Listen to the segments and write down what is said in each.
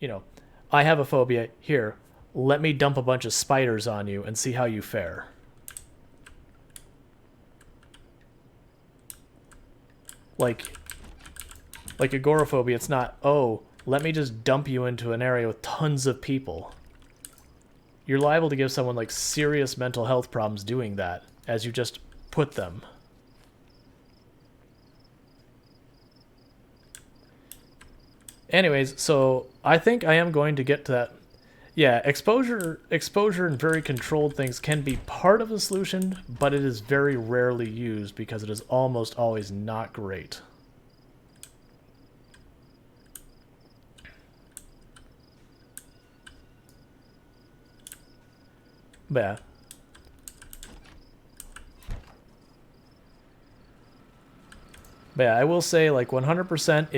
you know, I have a phobia. Here, let me dump a bunch of spiders on you and see how you fare. Like, like agoraphobia, it's not, oh, let me just dump you into an area with tons of people. You're liable to give someone like serious mental health problems doing that as you just put them. Anyways, so I think I am going to get to that. Yeah, exposure and very controlled things can be part of the solution, but it is very rarely used because it is almost always not great. But yeah. But yeah, I will say like 100%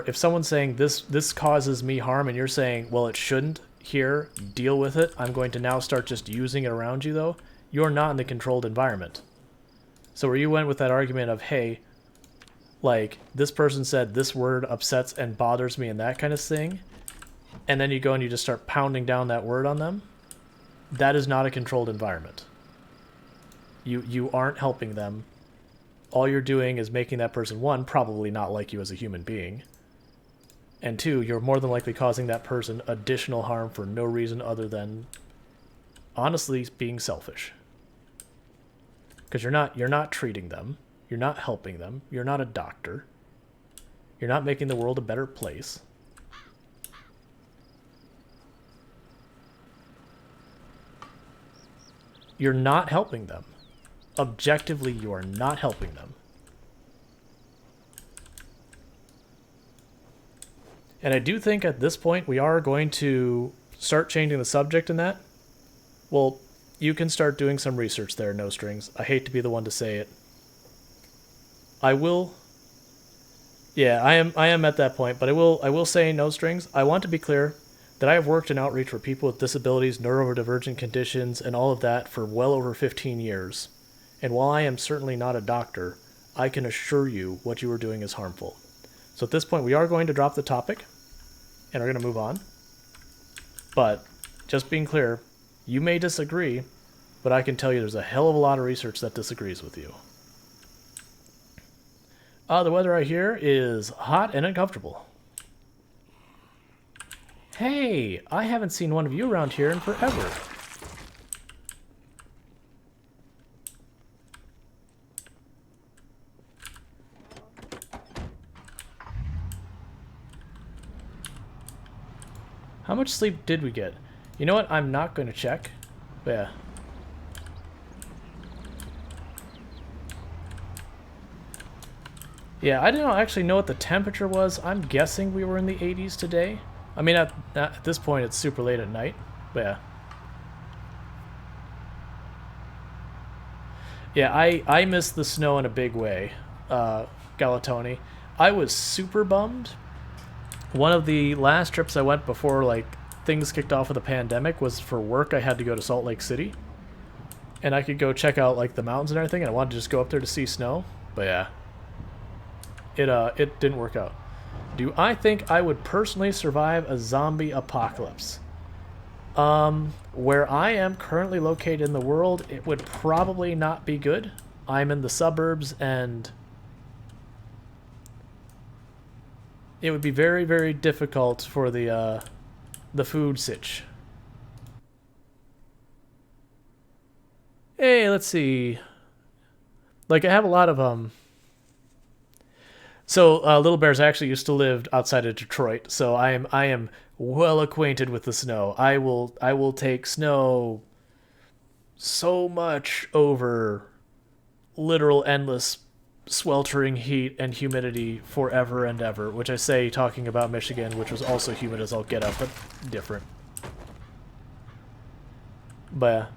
if someone's saying this causes me harm and you're saying, well, it shouldn't, here, deal with it. I'm going to now start just using it around you though. You're not in the controlled environment. So where you went with that argument of, hey, like this person said this word upsets and bothers me and that kind of thing, and then you go and you just start pounding down that word on them, that is not a controlled environment. You aren't helping them. All you're doing is making that person, one, probably not like you as a human being, and two, you're more than likely causing that person additional harm for no reason other than honestly being selfish. Because you're not treating them, you're not helping them, you're not a doctor, you're not making the world a better place. You're not helping them. Objectively, you are not helping them. And I do think at this point we are going to start changing the subject in that. Well, you can start doing some research there, No Strings. I hate to be the one to say it. I will. Yeah, I am at that point, but I will say, No Strings, I want to be clear that I have worked in outreach for people with disabilities, neurodivergent conditions, and all of that for well over 15 years. And while I am certainly not a doctor, I can assure you what you are doing is harmful. So at this point, we are going to drop the topic, and we're going to move on. But just being clear, you may disagree, but I can tell you there's a hell of a lot of research that disagrees with you. The weather out here is hot and uncomfortable. Hey, I haven't seen one of you around here in forever. How much sleep did we get? You know what? I'm not going to check. But yeah. Yeah, I don't actually know what the temperature was. I'm guessing we were in the 80s today. I mean, at this point, it's super late at night. But yeah. Yeah, I missed the snow in a big way, Galatoni. I was super bummed. One of the last trips I went before, like, things kicked off with the pandemic was for work. I had to go to Salt Lake City. And I could go check out, like, the mountains and everything, and I wanted to just go up there to see snow. But yeah. It didn't work out. Do I think I would personally survive a zombie apocalypse? Where I am currently located in the world, it would probably not be good. I'm in the suburbs, and it would be very, very difficult for the food sitch. Hey, let's see. Like, I have a lot of So Little Bears actually used to live outside of Detroit, so I am well acquainted with the snow. I will take snow so much over literal endless sweltering heat and humidity forever and ever, which I say talking about Michigan, which was also humid as all get up, but different. But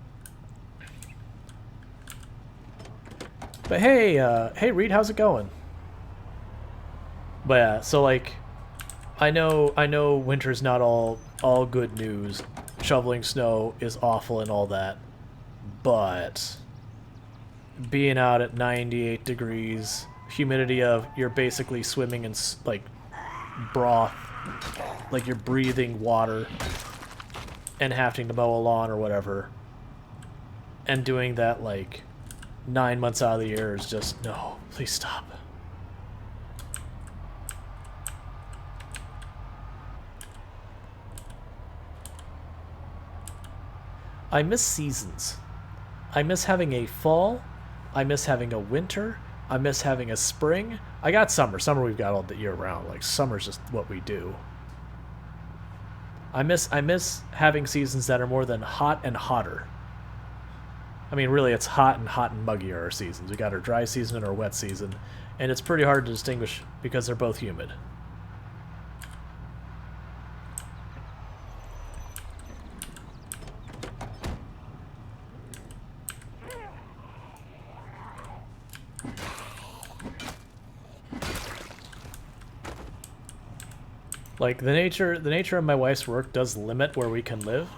but hey, hey Reed, how's it going? But yeah, so like I know winter's not all good news. Shoveling snow is awful and all that. But being out at 98 degrees, humidity of you're basically swimming in like broth like you're breathing water and having to mow a lawn or whatever, and doing that like 9 months out of the year is just, no, please stop. I miss seasons. I miss having a fall. I miss having a winter. I miss having a spring. I got summer. Summer we've got all the year round. Like, summer's just what we do. I miss having seasons that are more than hot and hotter. I mean, really, it's hot and muggy are our seasons. We got our dry season and our wet season, and it's pretty hard to distinguish because they're both humid. Like, the nature of my wife's work does limit where we can live.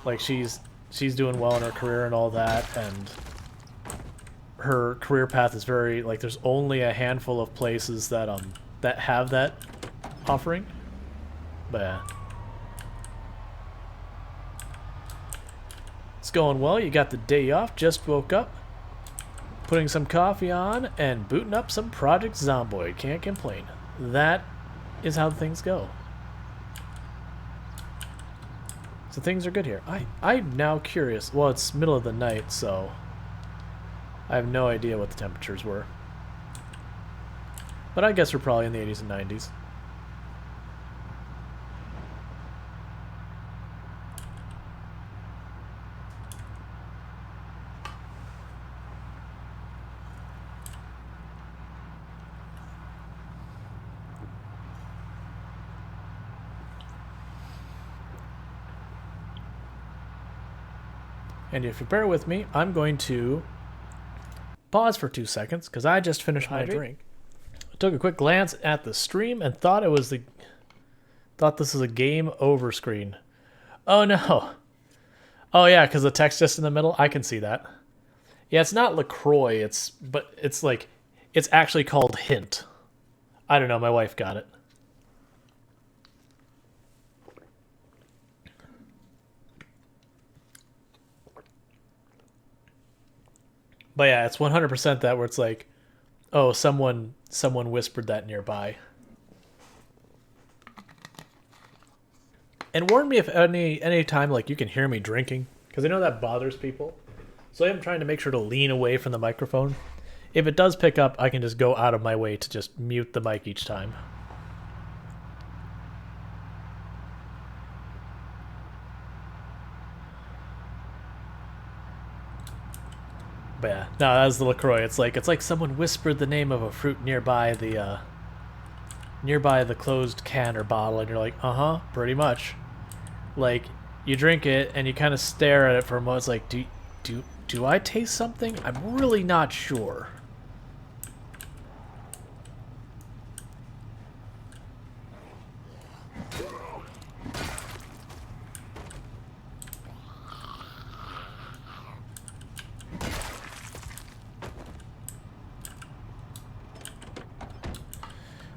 Like, she's doing well in her career and all that, and her career path is very, like, there's only a handful of places that that have that offering. But yeah. It's going well. You got the day off, just woke up, putting some coffee on, and booting up some Project Zomboid. Can't complain. That is how things go. So things are good here. I'm now curious. Well, it's middle of the night, so I have no idea what the temperatures were. But I guess we're probably in the 80s and 90s. And if you bear with me, I'm going to pause for 2 seconds because I just finished my drink. I took a quick glance at the stream and thought this was a game over screen. Oh no. Oh yeah, because the text just in the middle. I can see that. Yeah, it's not LaCroix. But it's actually called Hint. I don't know. My wife got it. But yeah, it's 100% that where it's like, oh, someone whispered that nearby. And warn me if any time like you can hear me drinking, because I know that bothers people. So I'm trying to make sure to lean away from the microphone. If it does pick up, I can just go out of my way to just mute the mic each time. But yeah, no, that was the LaCroix. It's like someone whispered the name of a fruit nearby the closed can or bottle, and you're like, pretty much. Like, you drink it and you kind of stare at it for a moment. It's like, do I taste something? I'm really not sure.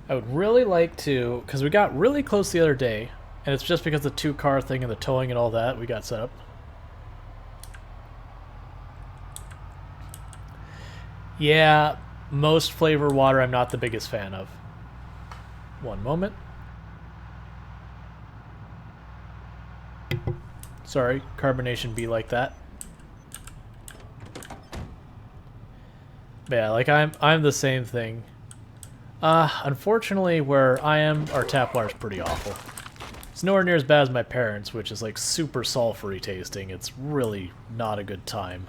I would really like to, because we got really close the other day, and it's just because the 2-car thing and the towing and all that we got set up. Yeah, most flavor water I'm not the biggest fan of. One moment. Sorry, carbonation be like that. But yeah, like I'm the same thing. Unfortunately, where I am, our tap water's pretty awful. It's nowhere near as bad as my parents', which is like super sulfury tasting. It's really not a good time.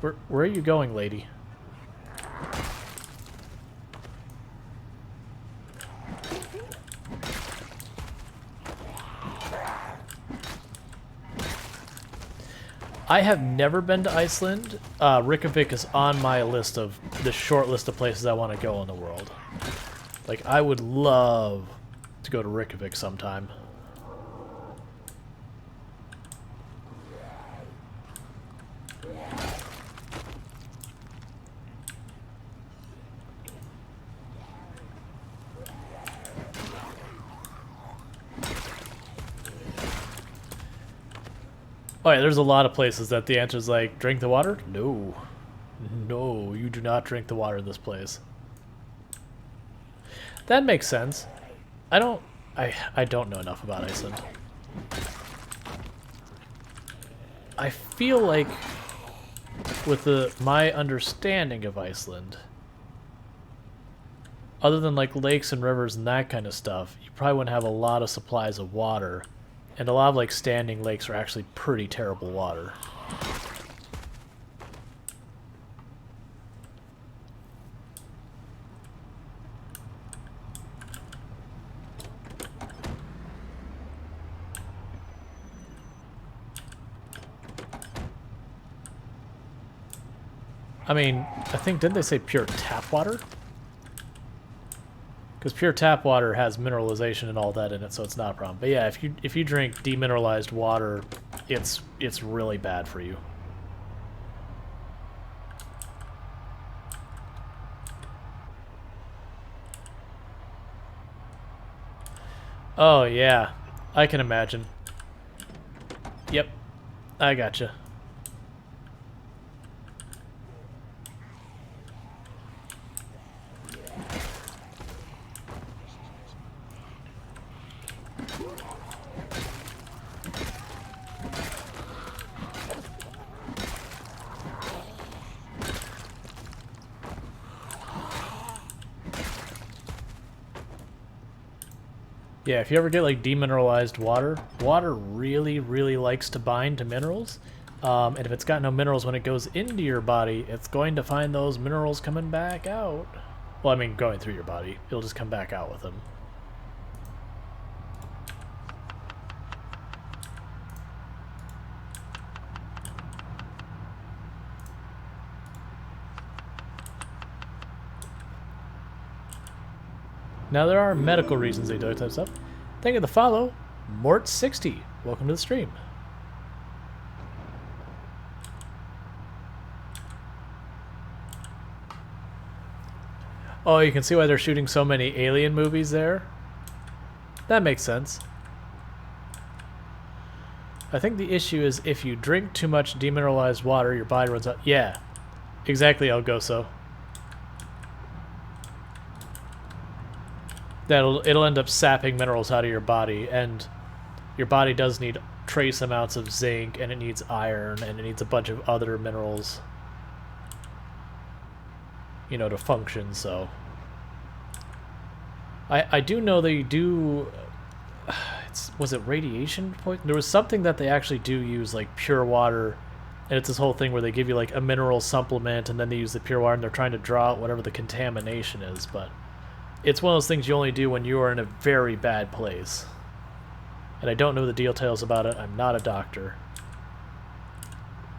Where are you going, lady? I have never been to Iceland. Reykjavik is on my list of the short list of places I want to go in the world. Like, I would love to go to Reykjavik sometime. Oh yeah, there's a lot of places that the answer is like, drink the water? No. No, you do not drink the water in this place. That makes sense. I don't know enough about Iceland. I feel like with my understanding of Iceland, other than like lakes and rivers and that kind of stuff, you probably wouldn't have a lot of supplies of water. And a lot of like standing lakes are actually pretty terrible water. I mean, I think, didn't they say pure tap water? Because pure tap water has mineralization and all that in it, so it's not a problem. But yeah, if you drink demineralized water, it's really bad for you. Oh yeah, I can imagine. Yep, I gotcha. Yeah, if you ever get like demineralized water, water really, really likes to bind to minerals. And if it's got no minerals when it goes into your body, it's going to find those minerals coming back out. Well, I mean, going through your body. It'll just come back out with them. Now, there are medical reasons they do that type of stuff. Thank you for the follow, Mort60. Welcome to the stream. Oh, you can see why they're shooting so many alien movies there? That makes sense. I think the issue is if you drink too much demineralized water, your body runs out. Yeah, exactly, Elgoso. It'll end up sapping minerals out of your body, and your body does need trace amounts of zinc, and it needs iron, and it needs a bunch of other minerals, you know, to function. So I do know they do. Was it radiation poison? There was something that they actually do use, like pure water, and it's this whole thing where they give you like a mineral supplement, and then they use the pure water, and they're trying to draw out whatever the contamination is, but it's one of those things you only do when you are in a very bad place. And I don't know the details about it. I'm not a doctor.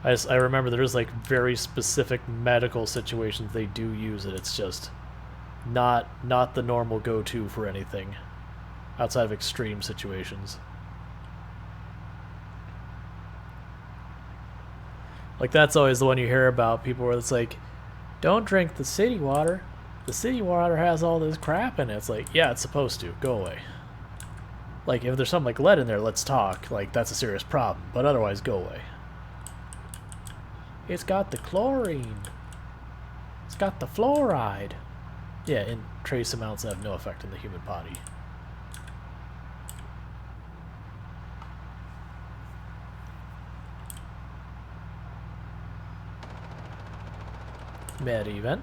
I remember there's like very specific medical situations they do use it. It's just not the normal go-to for anything outside of extreme situations. Like that's always the one you hear about, people where it's like, don't drink the city water. The city water has all this crap in it. It's like, yeah, it's supposed to. Go away. Like, if there's something like lead in there, let's talk. Like, that's a serious problem. But otherwise, go away. It's got the chlorine. It's got the fluoride. Yeah, in trace amounts that have no effect on the human body. Med event.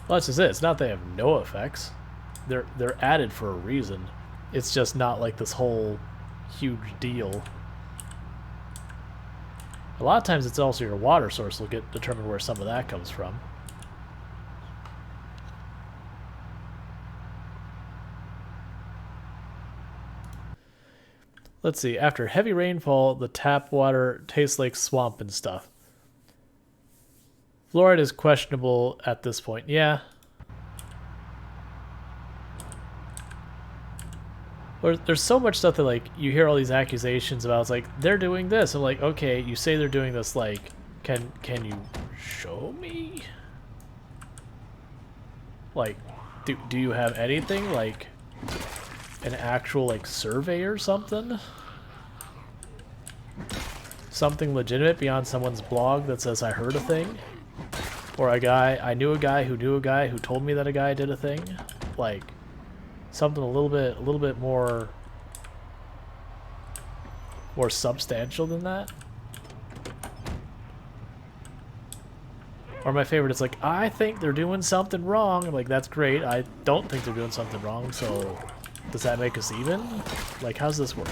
Well, that's just it. It's not they have no effects. They're added for a reason. It's just not like this whole huge deal. A lot of times it's also your water source will get determined where some of that comes from. Let's see. After heavy rainfall, the tap water tastes like swamp and stuff. Fluoride is questionable at this point. Yeah. There's so much stuff that, like, you hear all these accusations about. It's like, they're doing this. I'm like, okay, you say they're doing this, like, Can you show me? Like, do you have anything like an actual like survey or something? Something legitimate beyond someone's blog that says I heard a thing? Or I knew a guy who told me that a guy did a thing? Like something a little bit more substantial than that? Or my favorite is like, I think they're doing something wrong. I'm like, that's great. I don't think they're doing something wrong, so does that make us even? Like, how's this work?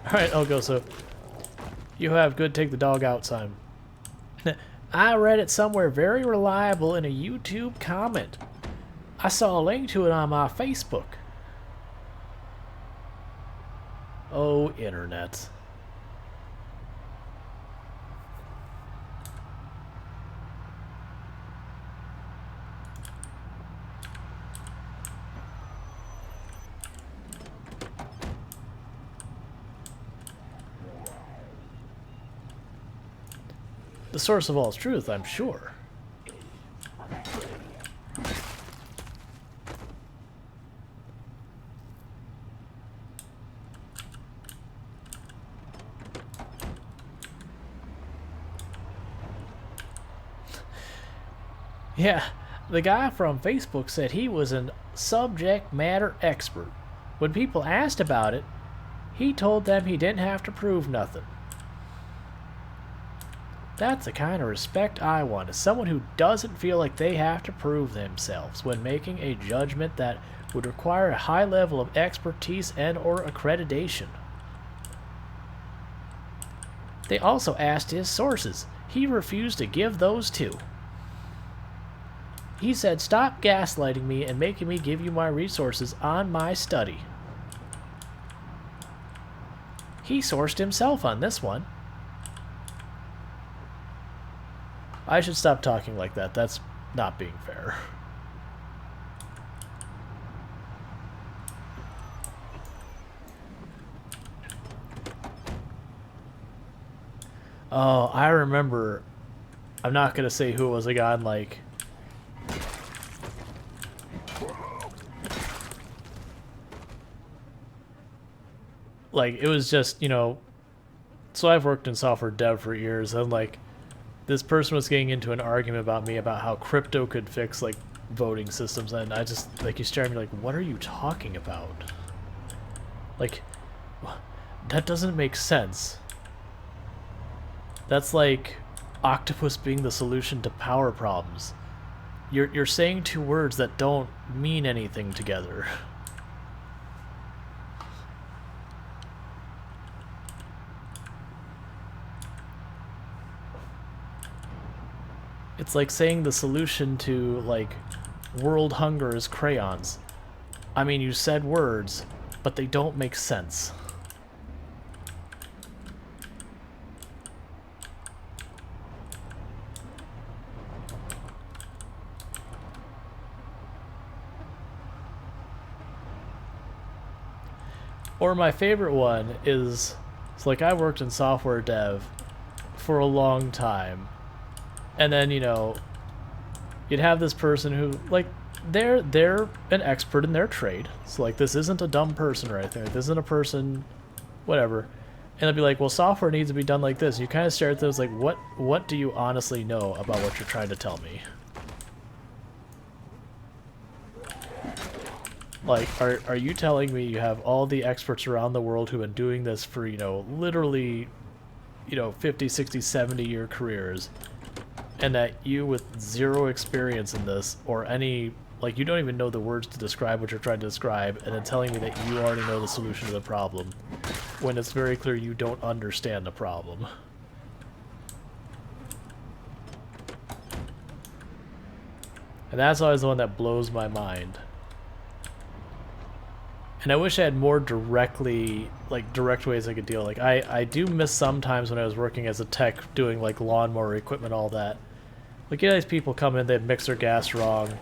Alright, I'll go. So, you have good take the dog out time. I read it somewhere very reliable in a YouTube comment. I saw a link to it on my Facebook. Oh, internet. The source of all truth, I'm sure. Yeah, the guy from Facebook said he was a subject matter expert. When people asked about it, he told them he didn't have to prove nothing. That's the kind of respect I want, is someone who doesn't feel like they have to prove themselves when making a judgment that would require a high level of expertise and or accreditation. They also asked his sources. He refused to give those too. He said, stop gaslighting me and making me give you my resources on my study. He sourced himself on this one. I should stop talking like that. That's not being fair. Oh, I remember. I'm not going to say who it was again, like... Like, it was just, you know... So I've worked in software dev for years, and like... This person was getting into an argument about me about how crypto could fix, like, voting systems, and I just, like, he stared at me like, what are you talking about? Like, that doesn't make sense. That's like octopus being the solution to power problems. You're saying two words that don't mean anything together. It's like saying the solution to, like, world hunger is crayons. I mean, you said words, but they don't make sense. Or my favorite one is, it's like I worked in software dev for a long time. And then, you know, you'd have this person who, like, they're an expert in their trade. So, like, this isn't a dumb person or anything. Like, this isn't a person, whatever. And they'll be like, well, software needs to be done like this. And you kind of stare at those like, what do you honestly know about what you're trying to tell me? Like, are you telling me you have all the experts around the world who've been doing this for, you know, literally, you know, 50, 60, 70-year careers, and that you with zero experience in this, or any, like, you don't even know the words to describe what you're trying to describe, and then telling me that you already know the solution to the problem, when it's very clear you don't understand the problem? And that's always the one that blows my mind. And I wish I had more directly, like, direct ways I could deal. Like, I do miss sometimes when I was working as a tech, doing, like, lawnmower equipment, all that. Like, you know, these people come in, they mix their gas wrong,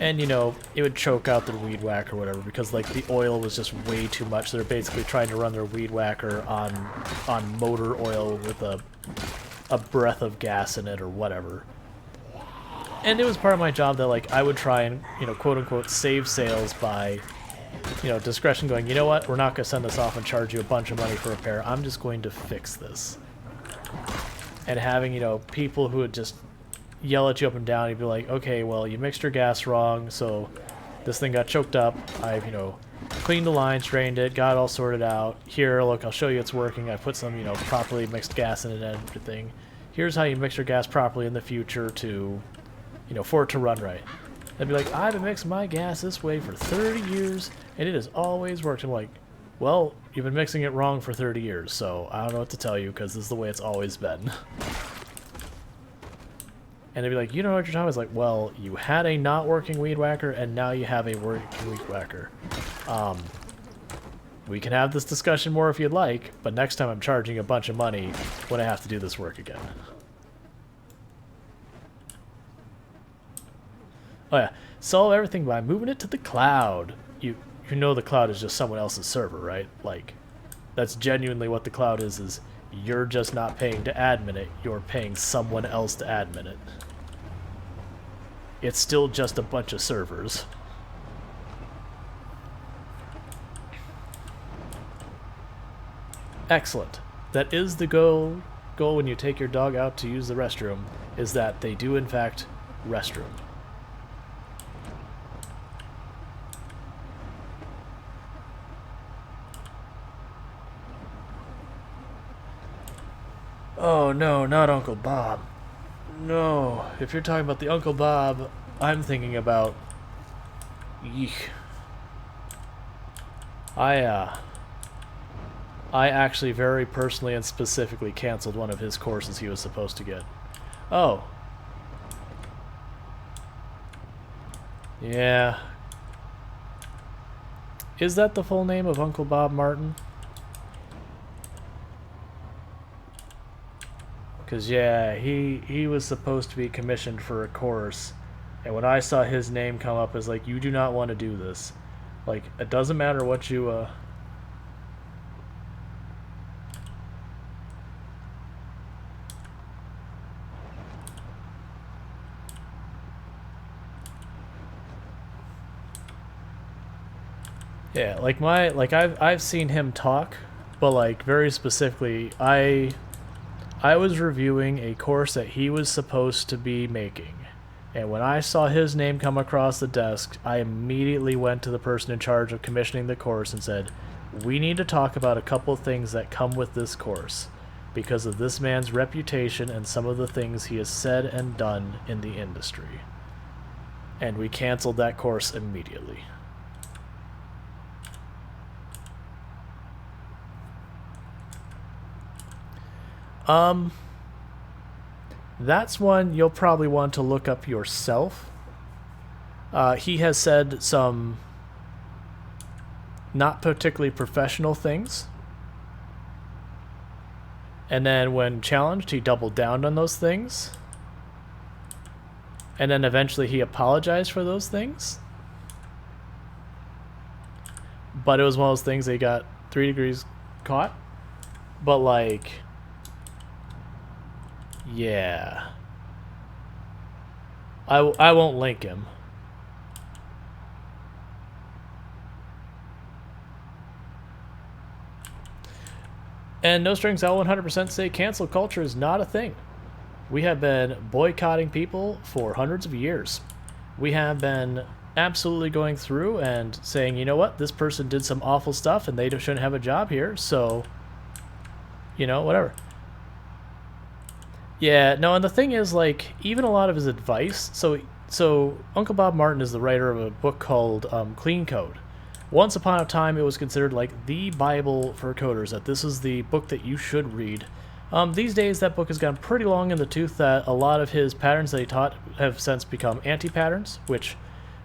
And, you know, it would choke out their weed whacker or whatever because, like, the oil was just way too much. They're basically trying to run their weed whacker on motor oil with a breath of gas in it or whatever. And it was part of my job that, like, I would try and, you know, quote-unquote save sales by, you know, discretion going, you know what, we're not going to send this off and charge you a bunch of money for repair. I'm just going to fix this. And having, you know, people who would just yell at you up and down, you'd be like, okay, well, you mixed your gas wrong, so this thing got choked up. I've, you know, cleaned the line, drained it, got it all sorted out. Here, look, I'll show you it's working. I put some, you know, properly mixed gas in it and everything. Here's how you mix your gas properly in the future to, you know, for it to run right. They'd be like, I've been mixing my gas this way for 30 years, and it has always worked. I'm like, well, you've been mixing it wrong for 30 years, so I don't know what to tell you, because this is the way it's always been. And they'd be like, you don't know what you're talking about. It's like, well, you had a not working weed whacker, and now you have a working weed whacker. We can have this discussion more if you'd like, but next time I'm charging a bunch of money when I have to do this work again. Oh yeah, solve everything by moving it to the cloud. You know the cloud is just someone else's server, right? Like, that's genuinely what the cloud is you're just not paying to admin it, you're paying someone else to admin it. It's still just a bunch of servers. Excellent. That is the goal when you take your dog out to use the restroom, is that they do in fact restroom. Oh no, not Uncle Bob. No, if you're talking about the Uncle Bob I'm thinking about... Yeesh. I actually very personally and specifically canceled one of his courses he was supposed to get. Oh. Yeah. Is that the full name of Uncle Bob Martin? Because, yeah, he was supposed to be commissioned for a course, and when I saw his name come up, it's like, you do not want to do this. Like, it doesn't matter what you, Yeah, like I've seen him talk, but like very specifically, I was reviewing a course that he was supposed to be making. And when I saw his name come across the desk, I immediately went to the person in charge of commissioning the course and said, we need to talk about a couple of things that come with this course because of this man's reputation and some of the things he has said and done in the industry. And we canceled that course immediately. That's one you'll probably want to look up yourself. He has said some not particularly professional things. And then when challenged, he doubled down on those things. And then eventually he apologized for those things. But it was one of those things that he got 3 degrees caught. But like... yeah. I won't link him. And No Strings, I'll 100% say cancel culture is not a thing. We have been boycotting people for hundreds of years. We have been absolutely going through and saying, you know what, this person did some awful stuff and they shouldn't have a job here, so, you know, whatever. Yeah, no, and the thing is, like, even a lot of his advice, so Uncle Bob Martin is the writer of a book called Clean Code. Once upon a time, it was considered like the Bible for coders, that this is the book that you should read. These days, that book has gotten pretty long in the tooth that a lot of his patterns that he taught have since become anti-patterns, which,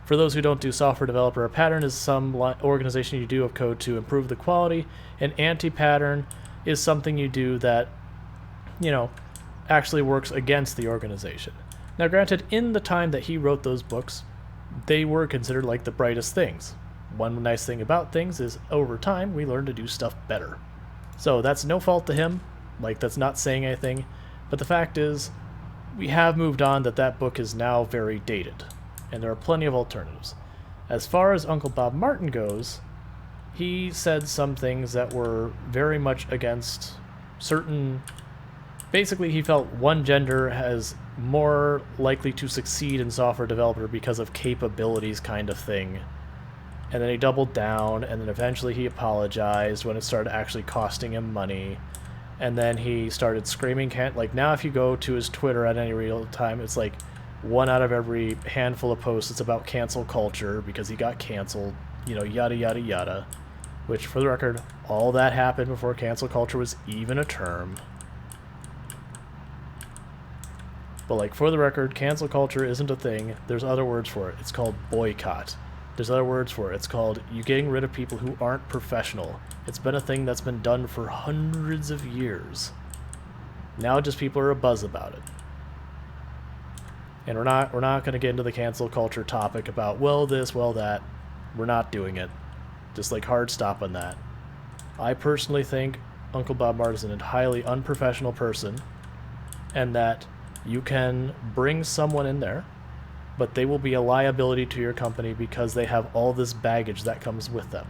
for those who don't do software developer, a pattern is some organization you do of code to improve the quality. An anti-pattern is something you do that, you know, actually works against the organization. Now, granted, in the time that he wrote those books, they were considered like the brightest things. One nice thing about things is over time we learn to do stuff better. So that's no fault to him. Like, that's not saying anything. But the fact is, we have moved on, that book is now very dated. And there are plenty of alternatives. As far as Uncle Bob Martin goes, he said some things that were very much against certain... Basically, he felt one gender has more likely to succeed in software developer because of capabilities kind of thing. And then he doubled down, and then eventually he apologized when it started actually costing him money. And then he started screaming, like, now if you go to his Twitter at any real time, it's like 1 out of every handful of posts it's about cancel culture because he got canceled, you know, yada yada yada. Which, for the record, all that happened before cancel culture was even a term. But, like, for the record, cancel culture isn't a thing. There's other words for it. It's called boycott. There's other words for it. It's called you getting rid of people who aren't professional. It's been a thing that's been done for hundreds of years. Now just people are abuzz about it. And we're not going to get into the cancel culture topic about, well, this, well, that. We're not doing it. Just, like, hard stop on that. I personally think Uncle Bob Martin is an highly unprofessional person, and that you can bring someone in there, but they will be a liability to your company because they have all this baggage that comes with them.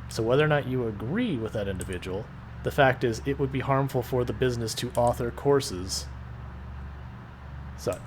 So whether or not you agree with that individual, the fact is it would be harmful for the business to author courses such.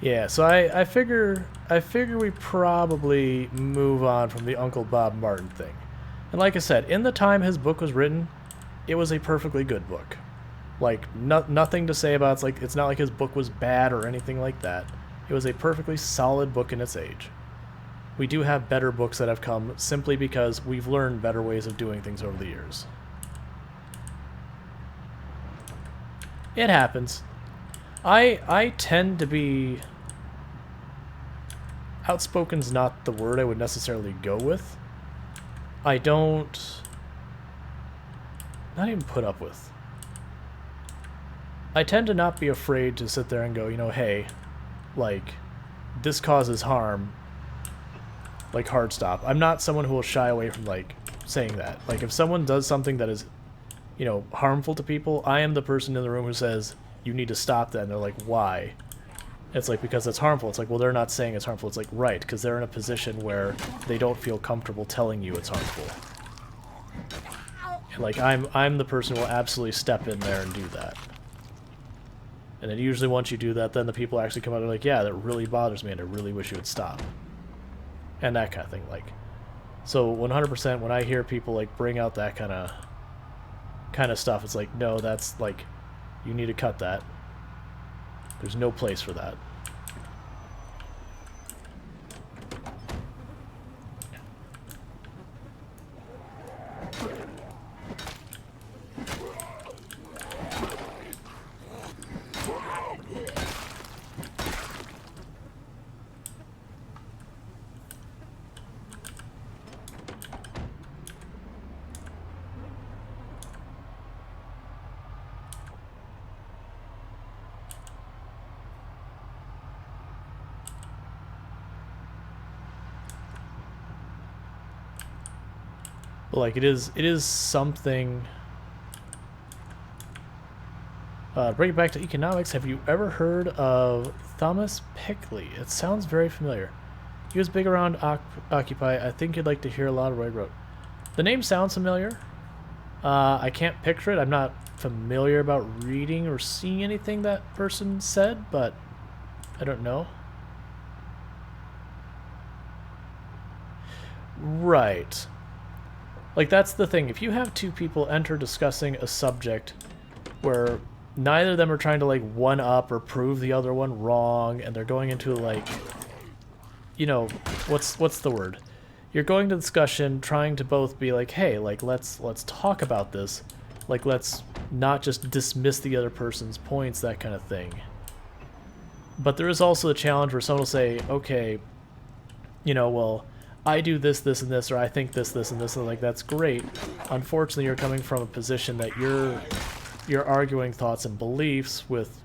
Yeah, so I figure we probably move on from the Uncle Bob Martin thing. And like I said, in the time his book was written, it was a perfectly good book. Like, nothing to say about it. It's not like his book was bad or anything like that. It was a perfectly solid book in its age. We do have better books that have come simply because we've learned better ways of doing things over the years. It happens. I tend to be... Outspoken's not the word I would necessarily go with. I don't... Not even put up with. I tend to not be afraid to sit there and go, you know, hey, like, this causes harm. Like, hard stop. I'm not someone who will shy away from, like, saying that. Like, if someone does something that is, you know, harmful to people, I am the person in the room who says, you need to stop that. And they're like, why? It's like, because it's harmful. It's like, well, they're not saying it's harmful. It's like, right, because they're in a position where they don't feel comfortable telling you it's harmful. And, like, I'm the person who will absolutely step in there and do that. And then usually once you do that, then the people actually come out and are like, yeah, that really bothers me and I really wish you would stop. And that kind of thing, like. So 100% when I hear people, like, bring out that kind of stuff, it's like, no, that's, like, you need to cut that. There's no place for that. But, like, it is something. Bring it back to economics. Have you ever heard of Thomas Pickley? It sounds very familiar. He was big around Occupy. I think you'd like to hear a lot of what I wrote. The name sounds familiar. I can't picture it. I'm not familiar about reading or seeing anything that person said, but I don't know. Right. Like, that's the thing. If you have two people enter discussing a subject where neither of them are trying to, like, one-up or prove the other one wrong, and they're going into, like, you know, what's the word? You're going to discussion trying to both be like, hey, like, let's talk about this. Like, let's not just dismiss the other person's points, that kind of thing. But there is also a challenge where someone will say, okay, well, I do this, this, and this, or I think this, this, and this, and like, that's great. Unfortunately, you're coming from a position that you're arguing thoughts and beliefs with,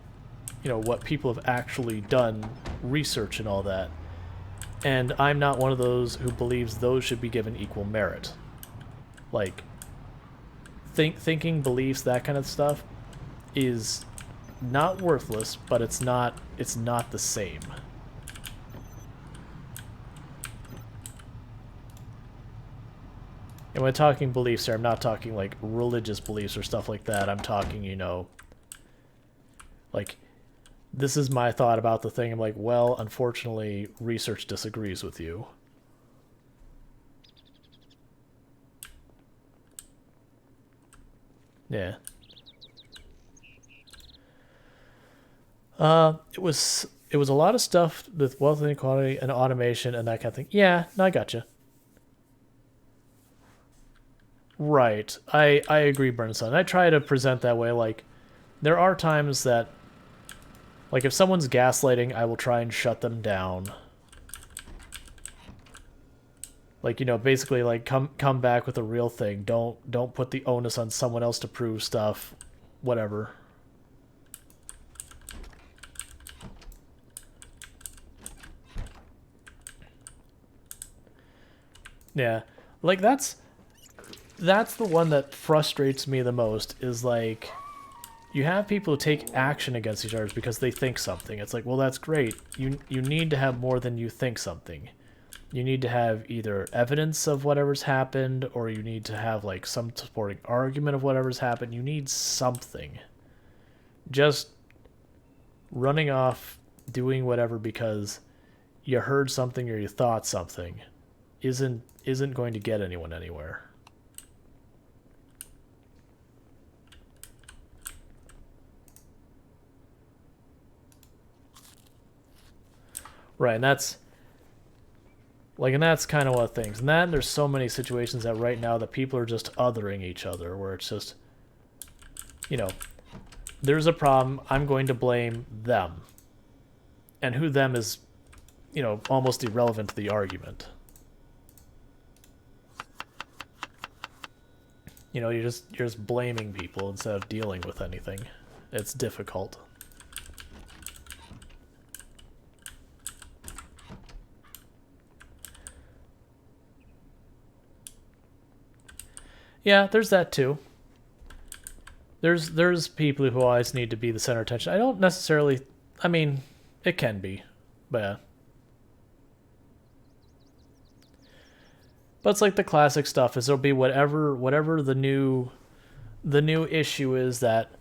what people have actually done, research and all that. And I'm not one of those who believes those should be given equal merit. Like, thinking, beliefs, that kind of stuff is not worthless, but it's not the same. And when talking beliefs here, I'm not talking like religious beliefs or stuff like that. I'm talking, like, this is my thought about the thing. I'm like, well, unfortunately, research disagrees with you. Yeah. It was a lot of stuff with wealth inequality and automation and that kind of thing. Yeah, no, I gotcha. Right. I agree, Bernson. I try to present that way. Like, there are times that, like, if someone's gaslighting, I will try and shut them down. Like, basically, like, come back with a real thing. Don't put the onus on someone else to prove stuff. Whatever. Yeah. Like, that's the one that frustrates me the most, is like, you have people who take action against each other because they think something. It's like, well, that's great. You need to have more than you think something. You need to have either evidence of whatever's happened, or you need to have like some supporting argument of whatever's happened. You need something. Just running off, doing whatever because you heard something or you thought something isn't going to get anyone anywhere. Right, and that's kind of one of the things. And then there's so many situations that right now that people are just othering each other, where it's just, there's a problem, I'm going to blame them. And who them is, almost irrelevant to the argument. You're just blaming people instead of dealing with anything. It's difficult. Yeah, there's that too. There's people who always need to be the center of attention. I don't necessarily... I mean, it can be. But yeah. But it's like the classic stuff is there'll be whatever the new issue is, that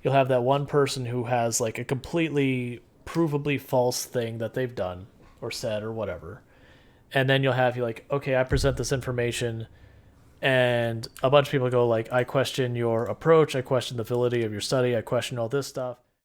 you'll have that one person who has like a completely provably false thing that they've done or said or whatever. And then you'll have, you like, okay, I present this information, and a bunch of people go like, I question your approach, I question the validity of your study, I question all this stuff.